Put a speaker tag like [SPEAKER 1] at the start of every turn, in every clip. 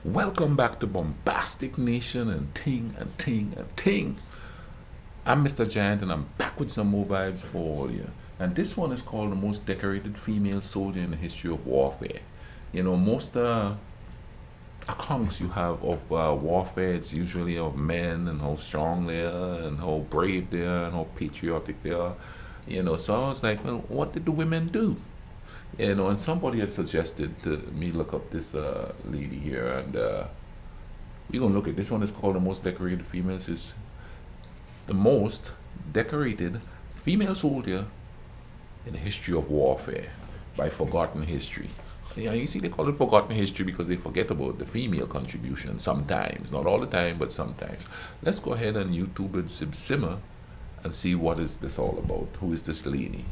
[SPEAKER 1] Welcome back to Bombastic Nation and Ting and Ting and Ting. I'm Mr. Giant and I'm back with some more vibes for all you. And this one is called the most decorated female soldier in the history of warfare. Most accounts you have of warfare, it's usually of men and how strong they are and how brave they are and how patriotic they are. So I was like, well, what did the women do? And somebody had suggested to me look up this lady here, and we're gonna look at this one. Is called the most decorated females. Is the most decorated female soldier in the history of warfare by Forgotten History. Yeah, you see, they call it Forgotten History because they forget about the female contribution sometimes, not all the time, but sometimes. Let's go ahead and YouTube and simmer and see what is this all about. Who is this lady?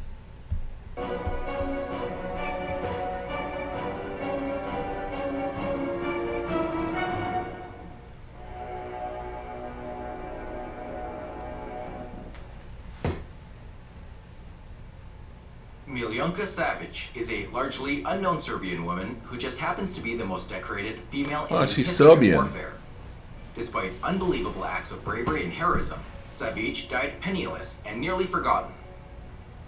[SPEAKER 2] Milunka Savic is a largely unknown Serbian woman who just happens to be the most decorated female in the
[SPEAKER 1] She's
[SPEAKER 2] history
[SPEAKER 1] Serbian.
[SPEAKER 2] of warfare. Despite unbelievable acts of bravery and heroism, Savic died penniless and nearly forgotten.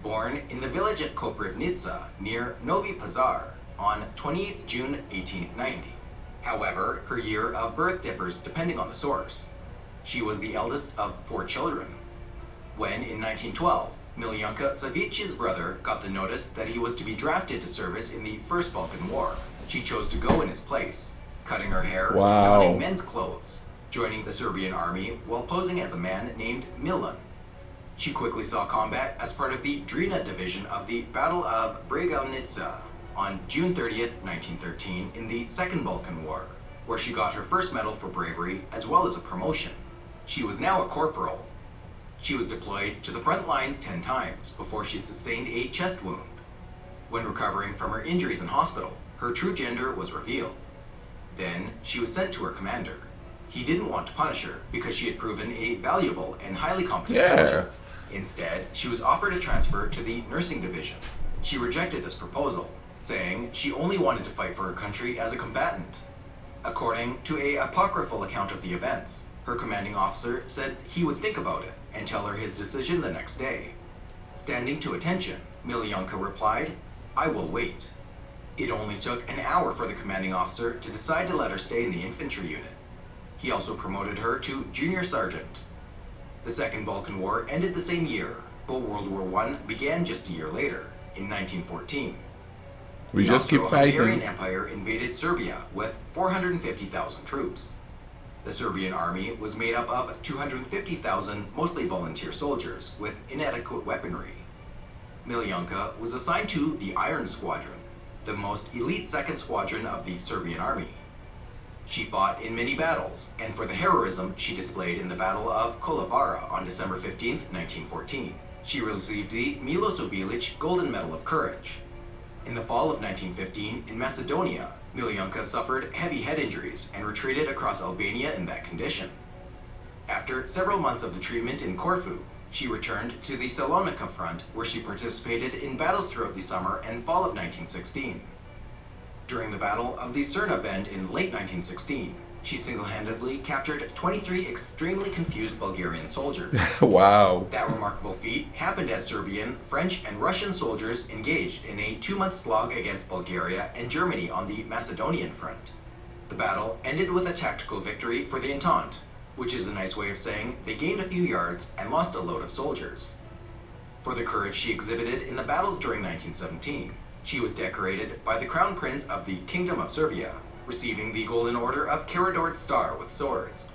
[SPEAKER 2] Born in the village of Koprivnica near Novi Pazar on 20th June 1890. However, her year of birth differs depending on the source. She was the eldest of 4 children. When, in 1912, Milunka Savic's brother got the notice that he was to be drafted to service in the First Balkan War, she chose to go in his place, cutting her hair and donning men's clothes, joining the Serbian army while posing as a man named Milan. She quickly saw combat as part of the Drina division of the Battle of Bregalnica on June 30th, 1913 in the Second Balkan War, where she got her first medal for bravery as well as a promotion. She was now a corporal. She was deployed to the front lines 10 times before she sustained a chest wound. When recovering from her injuries in hospital, her true gender was revealed. Then she was sent to her commander. He didn't want to punish her because she had proven a valuable and highly competent soldier. Instead, she was offered a transfer to the nursing division. She rejected this proposal, saying she only wanted to fight for her country as a combatant. According to an apocryphal account of the events, her commanding officer said he would think about it and tell her his decision the next day. Standing to attention, Milunka replied, "I will wait." It only took an hour for the commanding officer to decide to let her stay in the infantry unit. He also promoted her to junior sergeant. The Second Balkan War ended the same year, but World War I began just a year later, in 1914.
[SPEAKER 1] We just keep fighting.
[SPEAKER 2] The Austro-Hungarian Empire invaded Serbia with 450,000 troops. The Serbian army was made up of 250,000 mostly volunteer soldiers with inadequate weaponry. Milunka was assigned to the Iron Squadron, the most elite second squadron of the Serbian army. She fought in many battles, and for the heroism she displayed in the Battle of Kolubara on December 15, 1914, she received the Milos Obilic Golden Medal of Courage. In the fall of 1915, in Macedonia, Milunka suffered heavy head injuries and retreated across Albania in that condition. After several months of the treatment in Corfu, she returned to the Salonika front, where she participated in battles throughout the summer and fall of 1916. During the Battle of the Cerna Bend in late 1916, she single-handedly captured 23 extremely confused Bulgarian soldiers.
[SPEAKER 1] Wow.
[SPEAKER 2] That remarkable feat happened as Serbian, French, and Russian soldiers engaged in a 2-month slog against Bulgaria and Germany on the Macedonian front. The battle ended with a tactical victory for the Entente, which is a nice way of saying they gained a few yards and lost a load of soldiers. For the courage she exhibited in the battles during 1917, she was decorated by the Crown Prince of the Kingdom of Serbia, receiving the Golden Order of Karađorđe's Star with swords.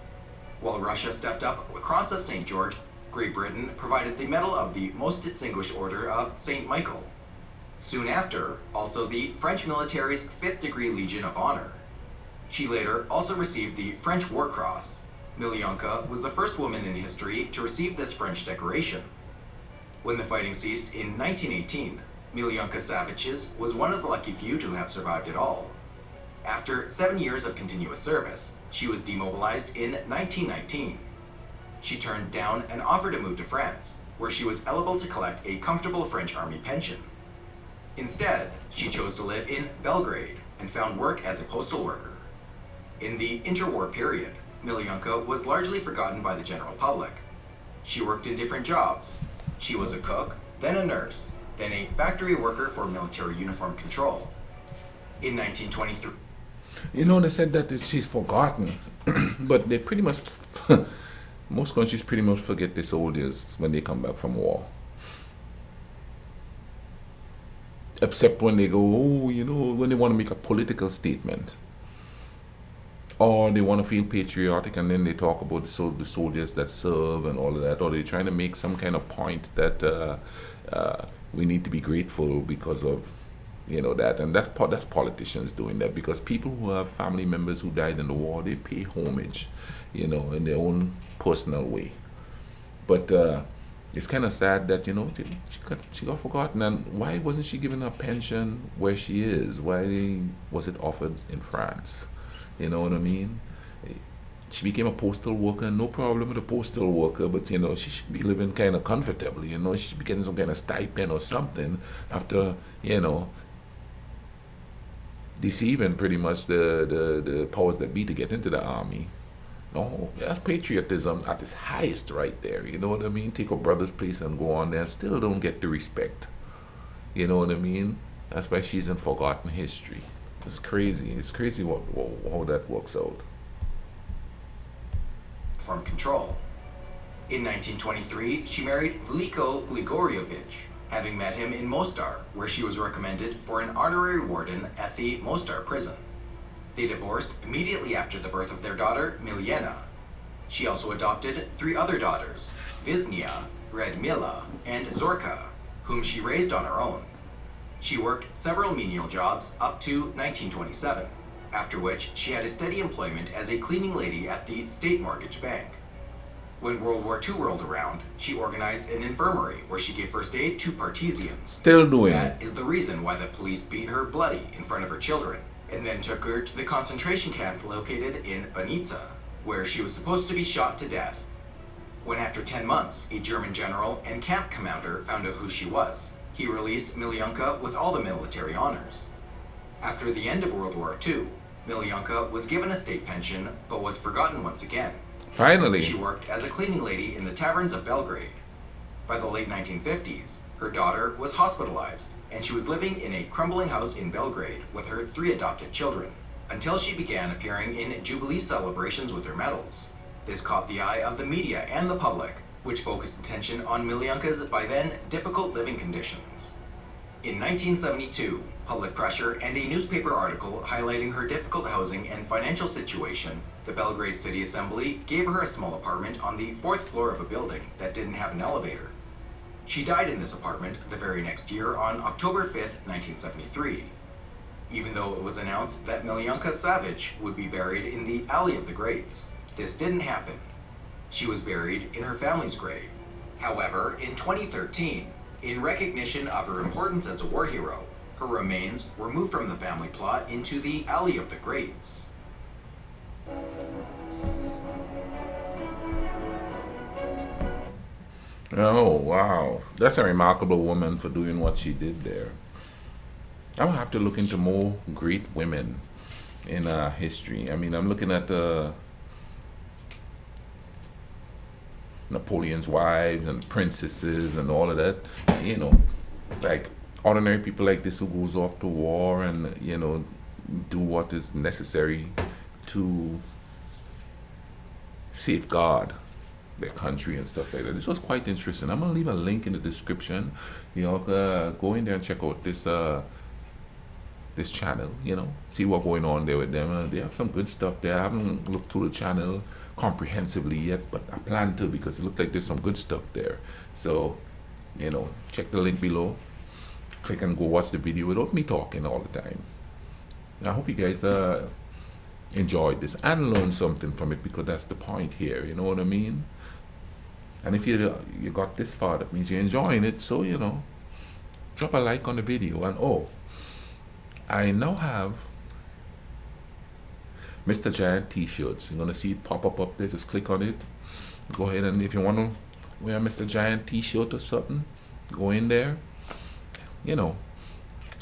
[SPEAKER 2] While Russia stepped up with Cross of St. George, Great Britain provided the Medal of the Most Distinguished Order of St. Michael. Soon after, also the French military's 5th Degree Legion of Honor. She later also received the French War Cross. Milunka was the first woman in history to receive this French decoration. When the fighting ceased in 1918, Milunka Savic's was one of the lucky few to have survived it all. After 7 years of continuous service, she was demobilized in 1919. She turned down an offer to move to France, where she was eligible to collect a comfortable French army pension. Instead, she chose to live in Belgrade and found work as a postal worker. In the interwar period, Milunka was largely forgotten by the general public. She worked in different jobs. She was a cook, then a nurse, then a factory worker for military uniform control. In 1923,
[SPEAKER 1] They said that she's forgotten, but they pretty much, most countries pretty much forget their soldiers when they come back from war. Except when they go, oh, when they want to make a political statement. Or they want to feel patriotic, and then they talk about the soldiers that serve and all of that. Or they're trying to make some kind of point that we need to be grateful because of that. And that's politicians doing that, because people who have family members who died in the war, they pay homage, in their own personal way. But it's kind of sad that she got forgotten. And why wasn't she given a pension where she is? Why was it offered in France? You know what I mean? She became a postal worker, no problem with a postal worker, but she should be living kind of comfortably. She should be getting some kind of stipend or something after deceiving pretty much the powers that be to get into the army. No, that's patriotism at its highest right there. You know what I mean? Take a brother's place and go on there and still don't get the respect. You know what I mean? That's why she's in forgotten history. It's crazy. It's crazy how that works out.
[SPEAKER 2] from control. In 1923, she married Veliko Grigorjevich, having met him in Mostar, where she was recommended for an honorary warden at the Mostar prison. They divorced immediately after the birth of their daughter, Miljana. She also adopted 3 other daughters, Visnia, Redmila, and Zorka, whom she raised on her own. She worked several menial jobs up to 1927, after which she had a steady employment as a cleaning lady at the State Mortgage Bank. When World War II rolled around, she organized an infirmary where she gave first aid to Partisans.
[SPEAKER 1] Still doing it.
[SPEAKER 2] That is the reason why the police beat her bloody in front of her children, and then took her to the concentration camp located in Banitsa, where she was supposed to be shot to death. When after 10 months, a German general and camp commander found out who she was, he released Milunka with all the military honors. After the end of World War II, Milunka was given a state pension, but was forgotten once again.
[SPEAKER 1] Finally.
[SPEAKER 2] She worked as a cleaning lady in the taverns of Belgrade. By the late 1950s, her daughter was hospitalized, and she was living in a crumbling house in Belgrade with her 3 adopted children, until she began appearing in Jubilee celebrations with her medals. This caught the eye of the media and the public, which focused attention on Milunka's by then difficult living conditions. In 1972, public pressure and a newspaper article highlighting her difficult housing and financial situation, the Belgrade City Assembly gave her a small apartment on the 4th floor of a building that didn't have an elevator. She died in this apartment the very next year on October 5th, 1973, even though it was announced that Milunka Savic would be buried in the Alley of the Greats. This didn't happen. She was buried in her family's grave. However, in 2013, in recognition of her importance as a war hero, her remains were moved from the family plot into the Alley of the Greats.
[SPEAKER 1] Oh, wow. That's a remarkable woman for doing what she did there. I'm gonna have to look into more great women in history. I mean, I'm looking at Napoleon's wives and princesses and all of that. Like ordinary people like this who goes off to war and do what is necessary to safeguard their country and stuff like that. This was quite interesting. I'm gonna leave a link in the description. Go in there and check out this channel. See what's going on there with them. They have some good stuff there. I haven't looked through the channel comprehensively yet, but I plan to, because it looks like there's some good stuff there. So, check the link below. Click and go watch the video without me talking all the time. I hope you guys enjoyed this and learned something from it, because that's the point here. You know what I mean? And if you got this far, that means you're enjoying it. So drop a like on the video. And I now have Mr. Giant t-shirts. You're gonna see it pop up there. Just click on it. Go ahead, and if you want to wear a Mr. Giant t-shirt or something, go in there.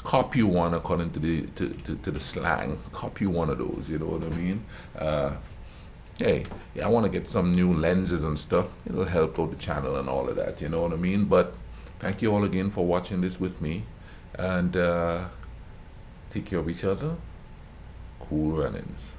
[SPEAKER 1] cop you one according to the slang. Cop you one of those, you know what I mean? Hey, yeah, I want to get some new lenses and stuff. It'll help out the channel and all of that, you know what I mean? But thank you all again for watching this with me. And take care of each other. Cool runnings.